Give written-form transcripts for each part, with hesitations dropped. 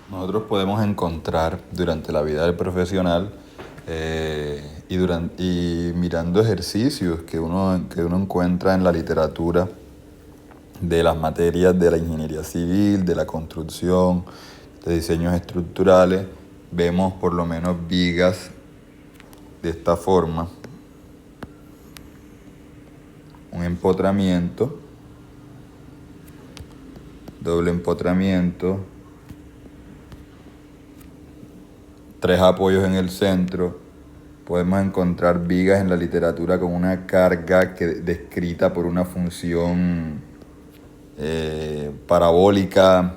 Nosotros podemos encontrar durante la vida del profesional y mirando ejercicios que uno encuentra en la literatura de las materias de la ingeniería civil, de la construcción, de diseños estructurales, vemos por lo menos vigas de esta forma, un empotramiento, doble empotramiento, tres apoyos en el centro. Podemos encontrar vigas en la literatura con una carga descrita por una función parabólica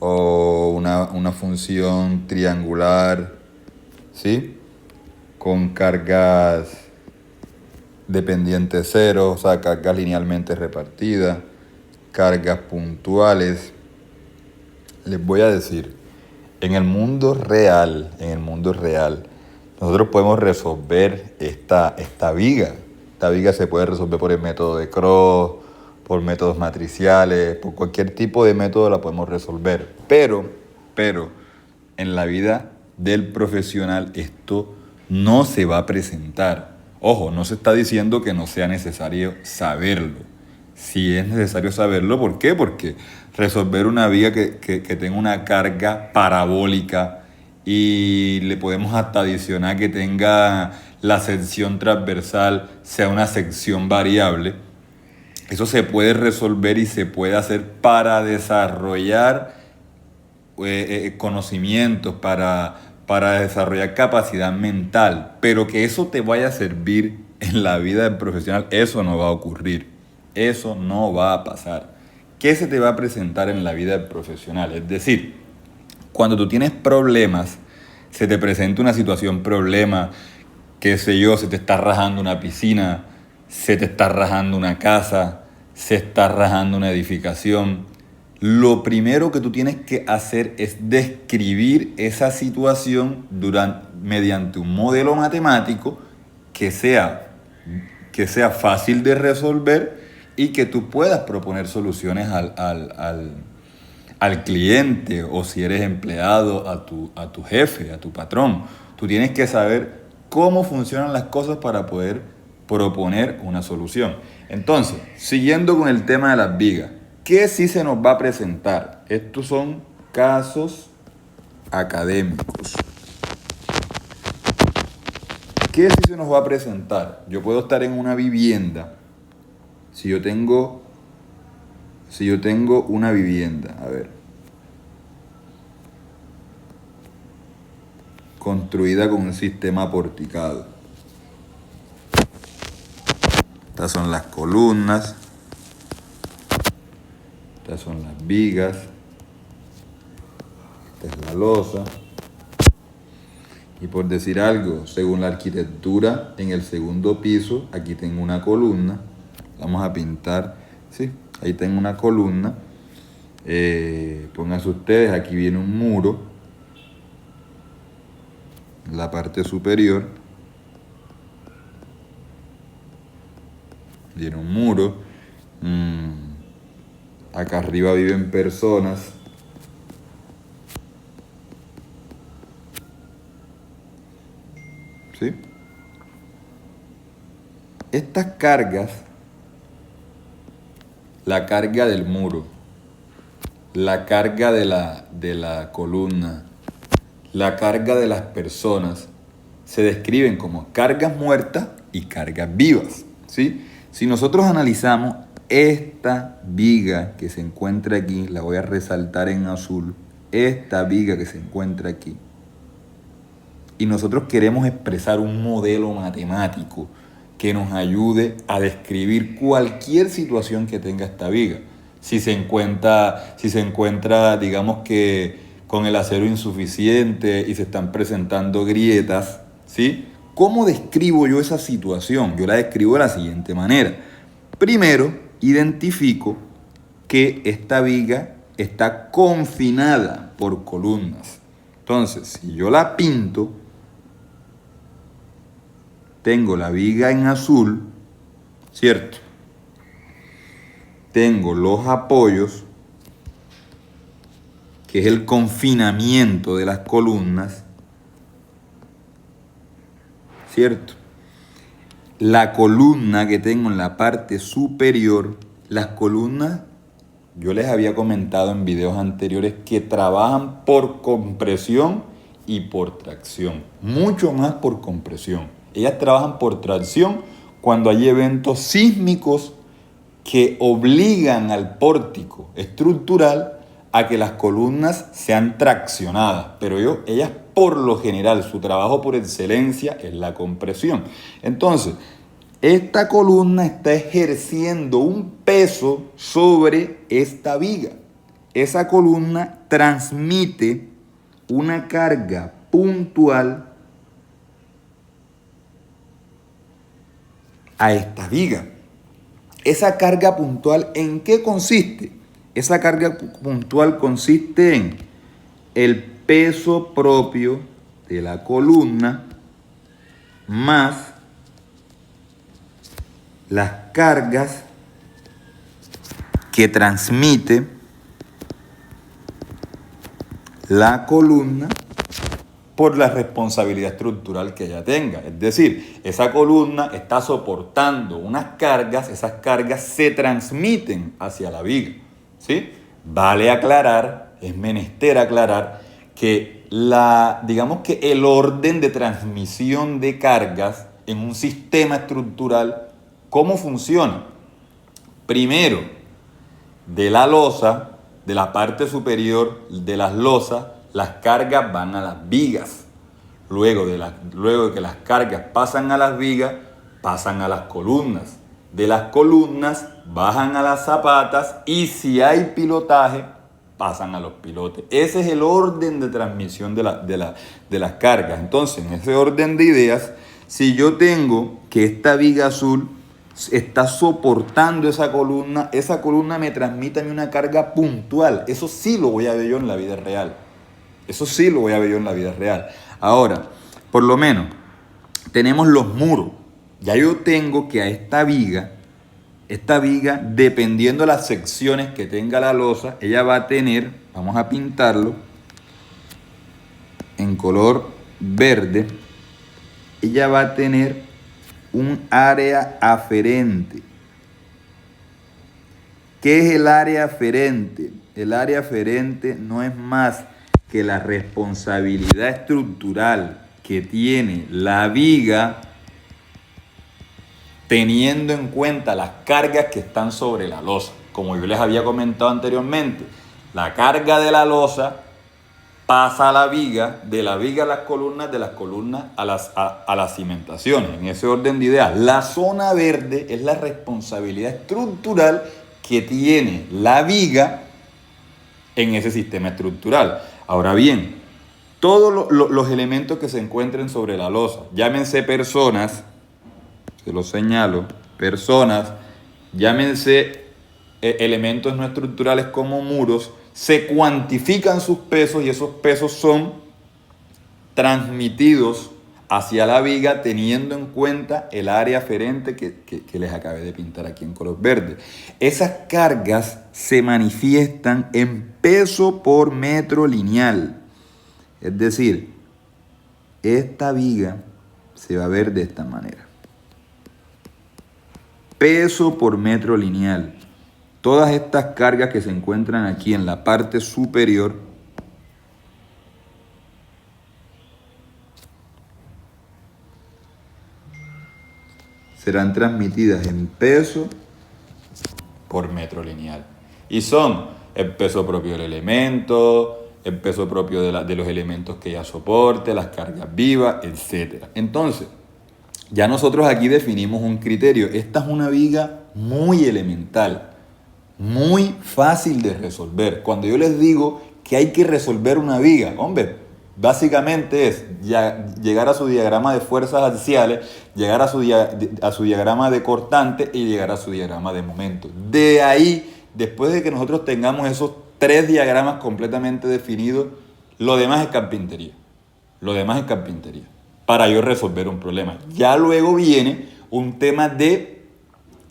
o una función triangular, ¿sí? Con cargas dependientes cero, o sea, cargas linealmente repartidas, cargas puntuales. Les voy a decir, en el mundo real, nosotros podemos resolver esta viga. Esta viga se puede resolver por el método de Cross, por métodos matriciales, por cualquier tipo de método la podemos resolver. Pero, en la vida del profesional esto no se va a presentar. Ojo, no se está diciendo que no sea necesario saberlo. Si es necesario saberlo, ¿por qué? Porque resolver una viga que tenga una carga parabólica y le podemos hasta adicionar que tenga la sección transversal, sea una sección variable, eso se puede resolver y se puede hacer para desarrollar conocimientos, para desarrollar capacidad mental, pero que eso te vaya a servir en la vida del profesional, eso no va a ocurrir, eso no va a pasar. ¿Qué se te va a presentar en la vida del profesional? Es decir, cuando tú tienes problemas, se te presenta una situación problema, qué sé yo, se te está rajando una piscina, se te está rajando una casa, se está rajando una edificación. Lo primero que tú tienes que hacer es describir esa situación mediante un modelo matemático que sea, fácil de resolver y que tú puedas proponer soluciones al cliente, o si eres empleado, a tu jefe, a tu patrón. Tú tienes que saber cómo funcionan las cosas para poder proponer una solución. Entonces, siguiendo con el tema de las vigas, ¿qué sí se nos va a presentar? Estos son casos académicos. ¿Qué sí se nos va a presentar? Yo puedo estar en una vivienda. Si yo tengo una vivienda, a ver, construida con un sistema porticado. Estas son las columnas, estas son las vigas, esta es la losa. Y por decir algo, según la arquitectura, en el segundo piso, aquí tengo una columna. Vamos a pintar, sí, ahí tengo una columna. Pónganse ustedes, aquí viene un muro, la parte superior. Viene un muro. Acá arriba viven personas. ¿Sí? Estas cargas, la carga del muro, la carga de la columna, la carga de las personas, se describen como cargas muertas y cargas vivas, ¿sí? Si nosotros analizamos esta viga que se encuentra aquí, la voy a resaltar en azul, esta viga que se encuentra aquí, y nosotros queremos expresar un modelo matemático que nos ayude a describir cualquier situación que tenga esta viga. Si se encuentra, digamos que con el acero insuficiente y se están presentando grietas, ¿sí? ¿Cómo describo yo esa situación? Yo la describo de la siguiente manera. Primero, identifico que esta viga está confinada por columnas. Entonces, si yo la pinto, tengo la viga en azul, ¿cierto? Tengo los apoyos que es el confinamiento de las columnas, ¿cierto? La columna que tengo en la parte superior, las columnas, yo les había comentado en videos anteriores que trabajan por compresión y por tracción, mucho más por compresión. Ellas trabajan por tracción cuando hay eventos sísmicos que obligan al pórtico estructural a que las columnas sean traccionadas, pero ellas por lo general, su trabajo por excelencia es la compresión. Entonces, esta columna está ejerciendo un peso sobre esta viga. Esa columna transmite una carga puntual a esta viga. Esa carga puntual, ¿en qué consiste? Esa carga puntual consiste en el peso propio de la columna más las cargas que transmite la columna por la responsabilidad estructural que ella tenga. Es decir, esa columna está soportando unas cargas, esas cargas se transmiten hacia la viga, ¿sí? Vale aclarar, es menester aclarar que digamos que el orden de transmisión de cargas en un sistema estructural, ¿cómo funciona? Primero, de la losa, de la parte superior de las losas, las cargas van a las vigas. Luego de que las cargas pasan a las vigas, pasan a las columnas. De las columnas bajan a las zapatas y si hay pilotaje, pasan a los pilotes. Ese es el orden de transmisión de las cargas. Entonces, en ese orden de ideas, si yo tengo que esta viga azul está soportando esa columna me transmite a mí una carga puntual. Eso sí lo voy a ver yo en la vida real. Eso sí lo voy a ver yo en la vida real. Ahora, por lo menos, tenemos los muros. Ya yo tengo que a esta viga, dependiendo de las secciones que tenga la losa, ella va a tener, vamos a pintarlo en color verde, ella va a tener un área aferente. ¿Qué es el área aferente? El área aferente no es más que la responsabilidad estructural que tiene la viga teniendo en cuenta las cargas que están sobre la losa. Como yo les había comentado anteriormente, la carga de la losa pasa a la viga, de la viga a las columnas, de las columnas a las cimentaciones. En ese orden de ideas, la zona verde es la responsabilidad estructural que tiene la viga en ese sistema estructural. Ahora bien, todos los elementos que se encuentren sobre la losa, llámense personas, se los señalo, personas, llámense elementos no estructurales como muros, se cuantifican sus pesos y esos pesos son transmitidos hacia la viga teniendo en cuenta el área aferente que les acabé de pintar aquí en color verde. Esas cargas se manifiestan en peso por metro lineal. Es decir, esta viga se va a ver de esta manera. Peso por metro lineal. Todas estas cargas que se encuentran aquí en la parte superior serán transmitidas en peso por metro lineal. Y son el peso propio del elemento, el peso propio de los elementos que ella soporte, las cargas vivas, etc. Entonces, ya nosotros aquí definimos un criterio. Esta es una viga muy elemental, muy fácil de resolver. Cuando yo les digo que hay que resolver una viga, hombre, básicamente es llegar a su diagrama de fuerzas axiales, llegar a su diagrama de cortante y llegar a su diagrama de momento. De ahí, después de que nosotros tengamos esos 3 diagramas completamente definidos, lo demás es carpintería. Lo demás es carpintería para yo resolver un problema. Ya luego viene un tema de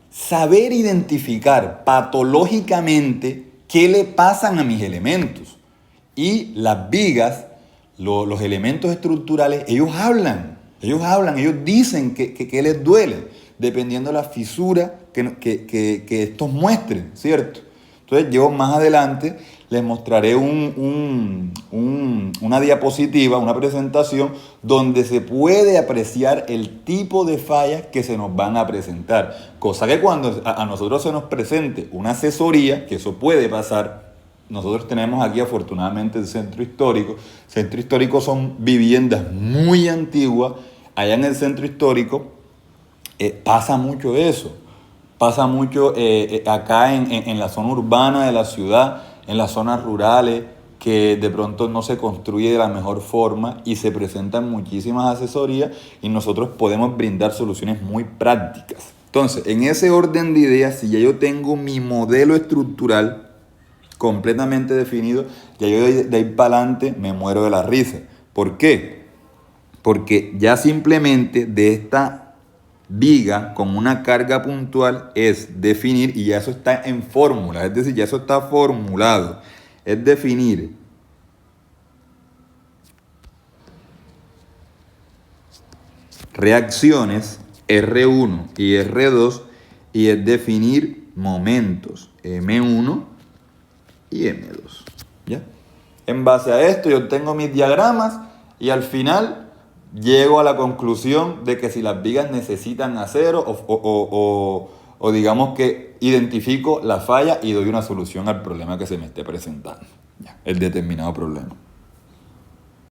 saber identificar patológicamente qué le pasan a mis elementos. Y las vigas, los elementos estructurales, ellos dicen que les duele, dependiendo de la fisura que estos muestren, ¿cierto? Entonces yo más adelante les mostraré una diapositiva, una presentación donde se puede apreciar el tipo de fallas que se nos van a presentar. Cosa que cuando a nosotros se nos presente una asesoría, que eso puede pasar, nosotros tenemos aquí afortunadamente el centro histórico. Centro histórico son viviendas muy antiguas. Allá en el centro histórico pasa mucho eso. Pasa mucho acá en la zona urbana de la ciudad, en las zonas rurales, que de pronto no se construye de la mejor forma y se presentan muchísimas asesorías y nosotros podemos brindar soluciones muy prácticas. Entonces, en ese orden de ideas, si ya yo tengo mi modelo estructural completamente definido, ya yo de ahí para adelante me muero de la risa. ¿Por qué? Porque ya simplemente de esta viga con una carga puntual es definir, y ya eso está en fórmula, es decir, ya eso está formulado, es definir reacciones R1 y R2 y es definir momentos M1 y M2. ¿Ya? En base a esto yo tengo mis diagramas y al final llego a la conclusión de que si las vigas necesitan acero o digamos que identifico la falla y doy una solución al problema que se me esté presentando, ¿ya? El determinado problema.